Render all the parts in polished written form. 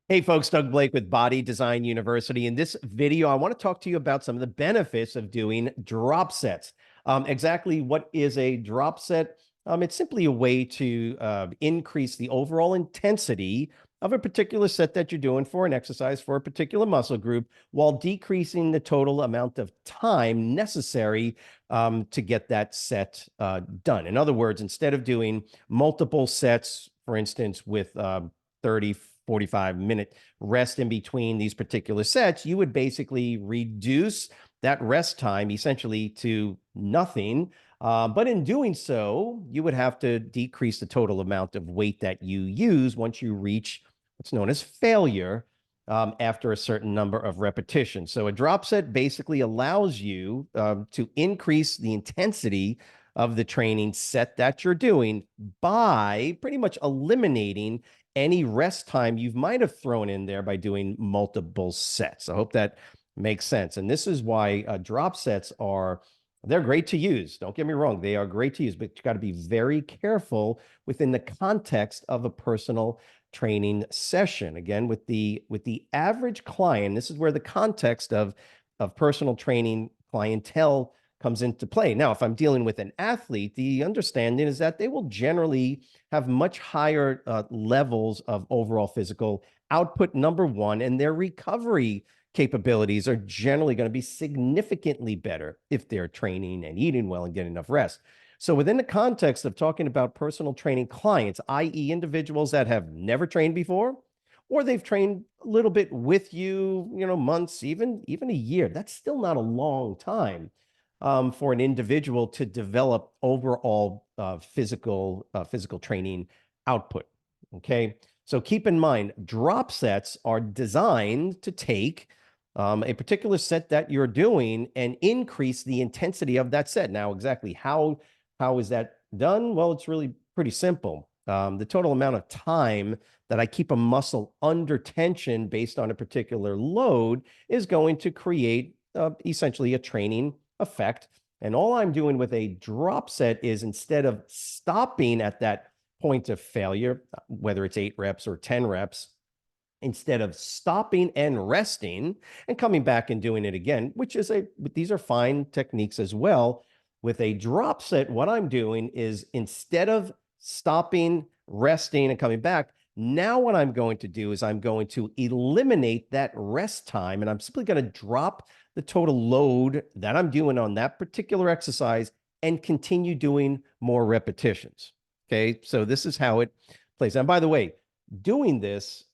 Hey folks, Doug Blake with Body Design University. In this video, I want to talk to you about some of the benefits of doing drop sets. Exactly what is a drop set? It's simply a way to increase the overall intensity of a particular set that you're doing for an exercise for a particular muscle group while decreasing the total amount of time necessary to get that set done. In other words, instead of doing multiple sets, for instance, with 30, 45-minute rest in between these particular sets, you would basically reduce that rest time essentially to nothing. But in doing so, you would have to decrease the total amount of weight that you use once you reach what's known as failure after a certain number of repetitions. So a drop set basically allows you to increase the intensity of the training set that you're doing by pretty much eliminating any rest time you might have thrown in there by doing multiple sets. I hope that makes sense. And this is why drop sets they're great to use. Don't get me wrong. They are great to use, but you got to be very careful within the context of a personal training session. Again, with the average client, this is where the context of personal training clientele comes into play. Now, if I'm dealing with an athlete, the understanding is that they will generally have much higher levels of overall physical output, number one, and their recovery capabilities are generally going to be significantly better if they're training and eating well and getting enough rest. So within the context of talking about personal training clients, i.e. individuals that have never trained before, or they've trained a little bit with you, months, even a year, that's still not a long time for an individual to develop overall physical training output. Okay, so keep in mind, drop sets are designed to take a particular set that you're doing and increase the intensity of that set. Now, exactly how is that done? Well, it's really pretty simple. The total amount of time that I keep a muscle under tension based on a particular load is going to create essentially a training effect. And all I'm doing with a drop set is instead of stopping at that point of failure, whether it's 8 reps or 10 reps, instead of stopping and resting and coming back and doing it again, these are fine techniques as well. With a drop set, what I'm doing is instead of stopping, resting, and coming back, now what I'm going to do is I'm going to eliminate that rest time, and I'm simply going to drop the total load that I'm doing on that particular exercise and continue doing more repetitions. Okay, so this is how it plays. And by the way, doing this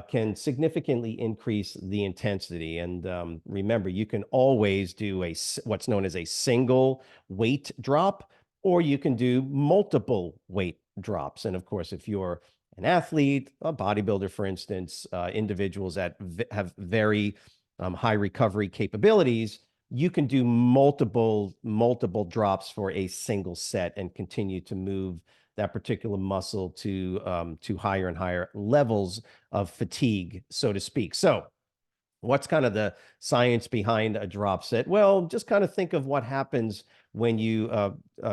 can significantly increase the intensity. And remember, you can always do what's known as a single weight drop, or you can do multiple weight drops. And of course, if you're an athlete, a bodybuilder, for instance, individuals that have very high recovery capabilities, you can do multiple drops for a single set and continue to move that particular muscle to higher and higher levels of fatigue, so to speak. So what's kind of the science behind a drop set? Well, just kind of think of what happens when you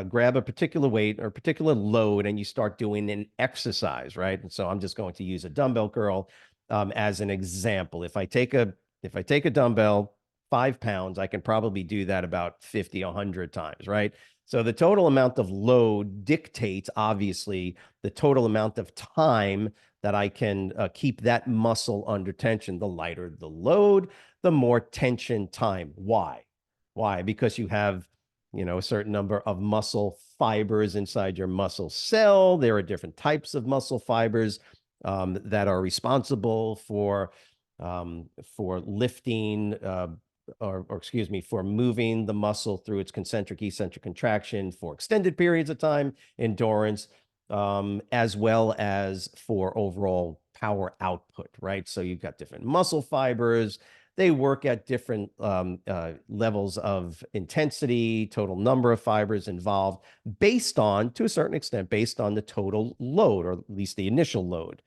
grab a particular weight or a particular load and you start doing an exercise, right? And so I'm just going to use a dumbbell curl as an example. If I take a dumbbell, 5 pounds, I can probably do that about 50, 100 times, right? So the total amount of load dictates, obviously, the total amount of time that I can keep that muscle under tension. The lighter the load, the more tension time. Why? Why? Because you have, a certain number of muscle fibers inside your muscle cell. There are different types of muscle fibers that are responsible for lifting or excuse me, for moving the muscle through its concentric eccentric contraction for extended periods of time, endurance, as well as for overall power output, right? So you've got different muscle fibers. They work at different levels of intensity, total number of fibers involved, to a certain extent, based on the total load, or at least the initial load.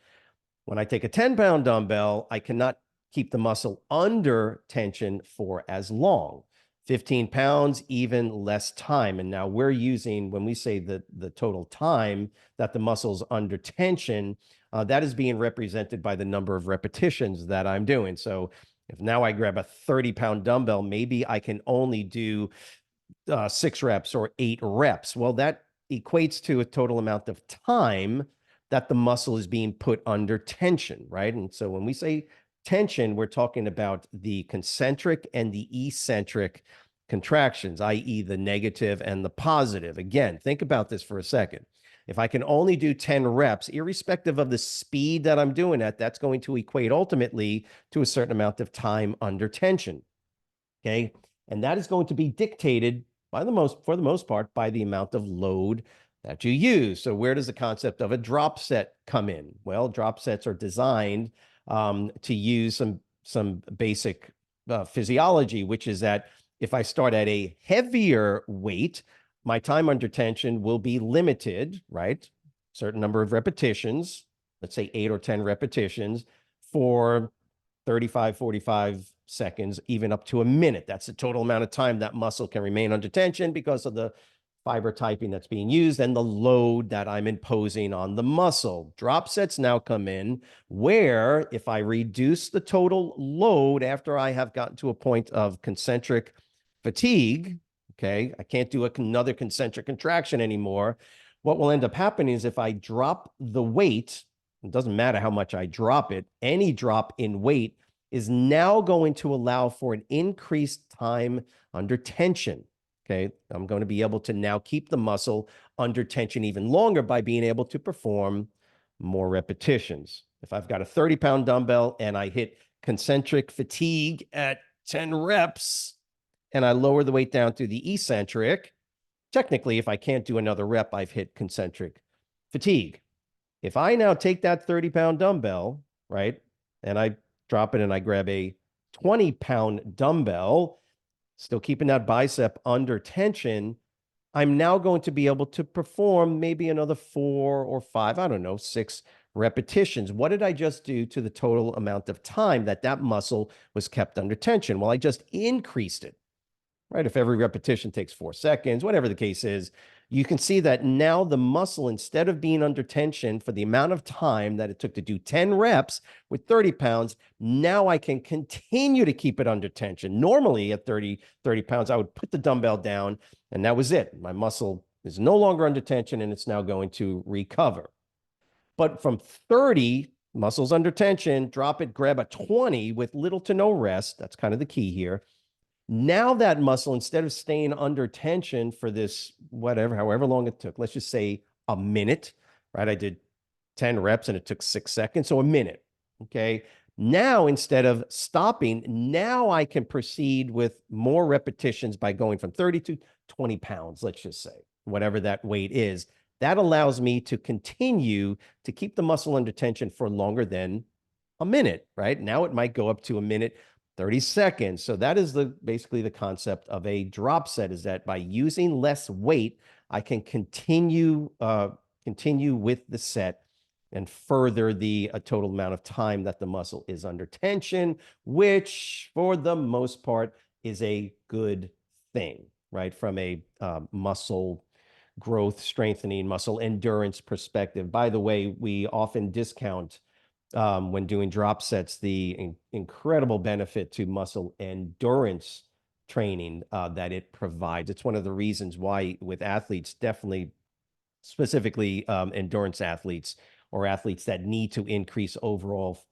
When I take a 10-pound dumbbell, I cannot keep the muscle under tension for as long. 15 pounds, even less time. And now we're using, when we say the total time that the muscle's under tension, that is being represented by the number of repetitions that I'm doing. So if now I grab a 30-pound dumbbell, maybe I can only do 6 reps or 8 reps. Well, that equates to a total amount of time that the muscle is being put under tension, right? And so when we say tension, we're talking about the concentric and the eccentric contractions, i.e., the negative and the positive. Again, think about this for a second. If I can only do 10 reps, irrespective of the speed that I'm doing at, that's going to equate ultimately to a certain amount of time under tension. Okay. And that is going to be dictated for the most part, by the amount of load that you use. So where does the concept of a drop set come in? Well, drop sets are designed to use some basic physiology, which is that if I start at a heavier weight, my time under tension will be limited, right? Certain number of repetitions, let's say 8 or 10 repetitions for 35, 45 seconds, even up to a minute. That's the total amount of time that muscle can remain under tension because of the fiber typing that's being used and the load that I'm imposing on the muscle. Drop sets now come in where if I reduce the total load after I have gotten to a point of concentric fatigue, okay, I can't do another concentric contraction anymore. What will end up happening is if I drop the weight, it doesn't matter how much I drop it, any drop in weight is now going to allow for an increased time under tension. Okay, I'm going to be able to now keep the muscle under tension even longer by being able to perform more repetitions. If I've got a 30-pound dumbbell and I hit concentric fatigue at 10 reps and I lower the weight down to the eccentric, technically, if I can't do another rep, I've hit concentric fatigue. If I now take that 30-pound dumbbell, right, and I drop it and I grab a 20-pound dumbbell, still keeping that bicep under tension, I'm now going to be able to perform maybe another 4 or 5, I don't know, 6 repetitions. What did I just do to the total amount of time that that muscle was kept under tension? Well, I just increased it, right? If every repetition takes 4 seconds, whatever the case is, you can see that now the muscle, instead of being under tension for the amount of time that it took to do 10 reps with 30 pounds, now I can continue to keep it under tension. Normally at 30 pounds, I would put the dumbbell down and that was it. My muscle is no longer under tension and it's now going to recover. But from 30 muscles under tension, drop it, grab a 20 with little to no rest. That's kind of the key here. Now that muscle, instead of staying under tension for this, whatever, however long it took, let's just say a minute, right? I did 10 reps and it took 6 seconds, so a minute, okay? Now, instead of stopping, now I can proceed with more repetitions by going from 30 to 20 pounds, let's just say, whatever that weight is. That allows me to continue to keep the muscle under tension for longer than a minute, right? Now it might go up to a minute 30 seconds. So that is basically the concept of a drop set, is that by using less weight, I can continue with the set and further the total amount of time that the muscle is under tension, which for the most part is a good thing, right? From a muscle growth, strengthening, muscle endurance perspective. By the way, we often discount when doing drop sets, the incredible benefit to muscle endurance training that it provides. It's one of the reasons why with athletes, definitely specifically endurance athletes or athletes that need to increase overall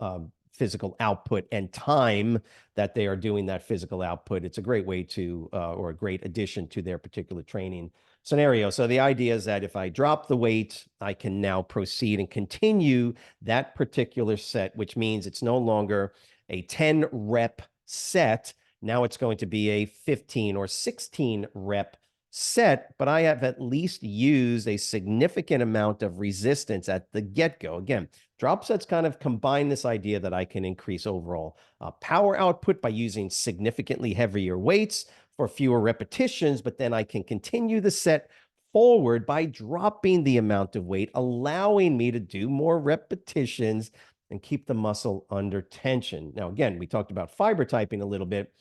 physical output and time that they are doing that physical output. It's a great way to, or a great addition to their particular training scenario. So the idea is that if I drop the weight, I can now proceed and continue that particular set, which means it's no longer a 10 rep set. Now it's going to be a 15 or 16 rep set, but I have at least used a significant amount of resistance at the get-go. Again, drop sets kind of combine this idea that I can increase overall power output by using significantly heavier weights for fewer repetitions, but then I can continue the set forward by dropping the amount of weight, allowing me to do more repetitions and keep the muscle under tension. Now, again, we talked about fiber typing a little bit.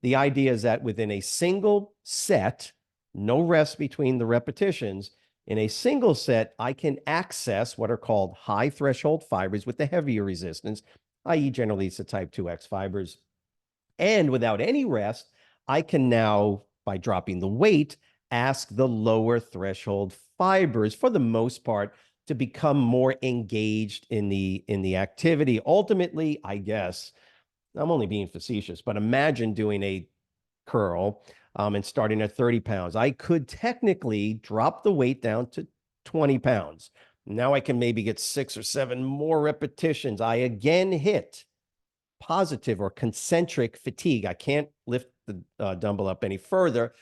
The idea is that within a single set, no rest between the repetitions, In a single set, I can access what are called high threshold fibers with the heavier resistance, i.e., generally it's the type 2X fibers. And without any rest, I can now, by dropping the weight, ask the lower threshold fibers, for the most part, to become more engaged in the activity. Ultimately, I guess, I'm only being facetious, but imagine doing a curl and starting at 30 pounds. I could technically drop the weight down to 20 pounds. Now I can maybe get 6 or 7 more repetitions. I again hit positive or concentric fatigue. I can't lift the dumbbell up any further.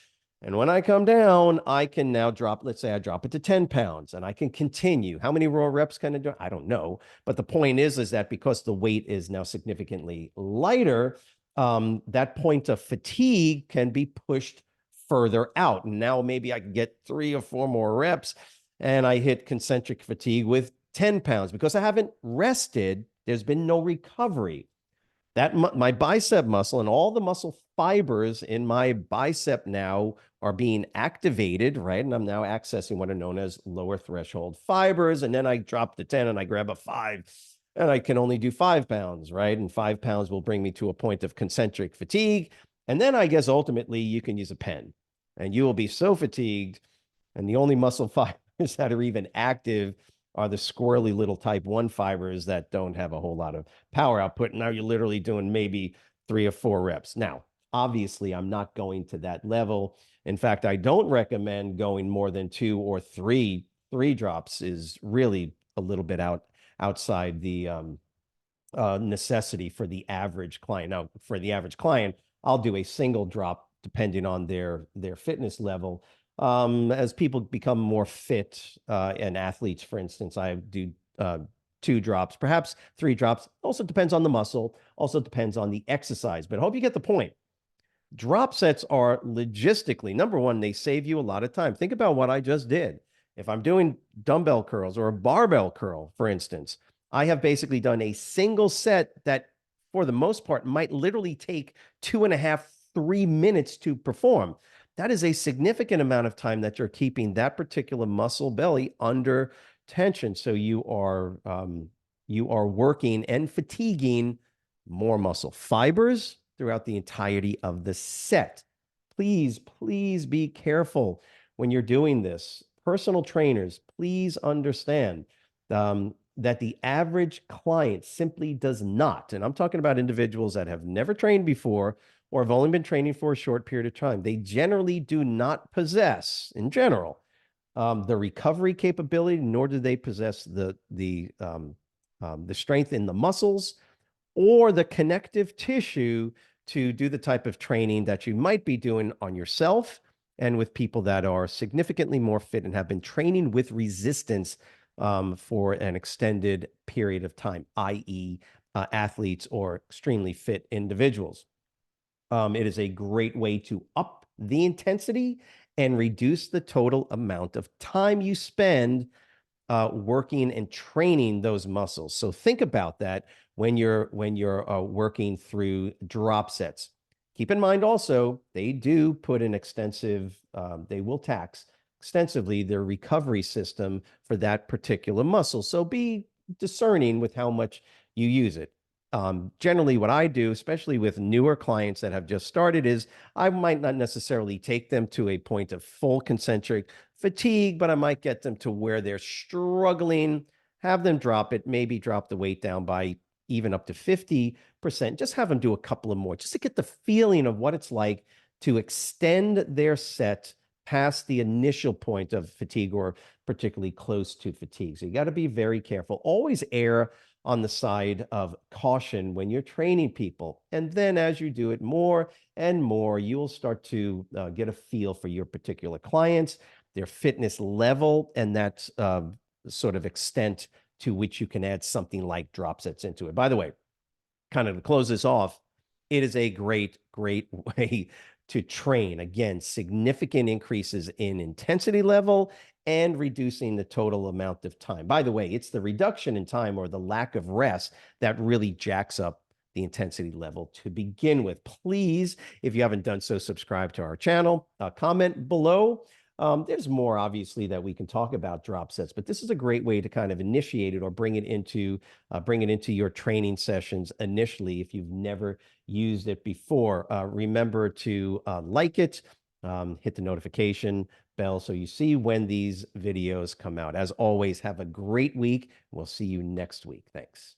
And when I come down, I can now drop, let's say I drop it to 10 pounds and I can continue. How many raw reps can I do? I don't know. But the point is that because the weight is now significantly lighter, that point of fatigue can be pushed further out. And now maybe I can get 3 or 4 more reps and I hit concentric fatigue with 10 pounds because I haven't rested. There's been no recovery. That my bicep muscle and all the muscle fibers in my bicep now are being activated, right? And I'm now accessing what are known as lower threshold fibers. And then I drop the 10 and I grab a 5 and I can only do 5 pounds, right? And 5 pounds will bring me to a point of concentric fatigue. And then I guess ultimately you can use a pen and you will be so fatigued. And the only muscle fibers that are even active are the squirrely little type 1 fibers that don't have a whole lot of power output. Now you're literally doing maybe 3 or 4 reps. Now, obviously, I'm not going to that level. In fact, I don't recommend going more than 2 or 3. 3 drops is really a little bit outside the necessity for the average client. Now, for the average client, I'll do a single drop depending on their fitness level. As people become more fit and athletes, for instance, I do 2 drops, perhaps 3 drops. Also depends on the muscle. Also depends on the exercise. But I hope you get the point. Drop sets are logistically, number one, they save you a lot of time. Think about what I just did. If I'm doing dumbbell curls or a barbell curl, for instance, I have basically done a single set that, for the most part, might literally take 2.5, 3 minutes to perform. That is a significant amount of time that you're keeping that particular muscle belly under tension. So you are working and fatiguing more muscle fibers throughout the entirety of the set. Please, please be careful when you're doing this. Personal trainers, please understand that the average client simply does not, and I'm talking about individuals that have never trained before or have only been training for a short period of time, they generally do not possess, in general, the recovery capability, nor do they possess the strength in the muscles or the connective tissue to do the type of training that you might be doing on yourself and with people that are significantly more fit and have been training with resistance for an extended period of time, i.e., athletes or extremely fit individuals. It is a great way to up the intensity and reduce the total amount of time you spend working and training those muscles. So think about that when you're working through drop sets. Keep in mind also, they do put an extensive, they will tax extensively their recovery system for that particular muscle. So be discerning with how much you use it. Generally, what I do, especially with newer clients that have just started, is I might not necessarily take them to a point of full concentric fatigue, but I might get them to where they're struggling, have them drop it, maybe drop the weight down by even up to 50%. Just have them do a couple of more, just to get the feeling of what it's like to extend their set past the initial point of fatigue or particularly close to fatigue. So you got to be very careful. Always err on the side of caution when you're training people. And then as you do it more and more, you will start to get a feel for your particular clients, their fitness level, and that sort of extent to which you can add something like drop sets into it. By the way, kind of to close this off, it is a great, great way to train. Again, significant increases in intensity level and reducing the total amount of time. By the way, it's the reduction in time or the lack of rest that really jacks up the intensity level to begin with. Please, if you haven't done so, subscribe to our channel, comment below There's more obviously that we can talk about drop sets, but this is a great way to kind of initiate it or bring it into your training sessions initially if you've never used it before. Remember to like it, hit the notification bell so you see when these videos come out. As always, have a great week. We'll see you next week. Thanks.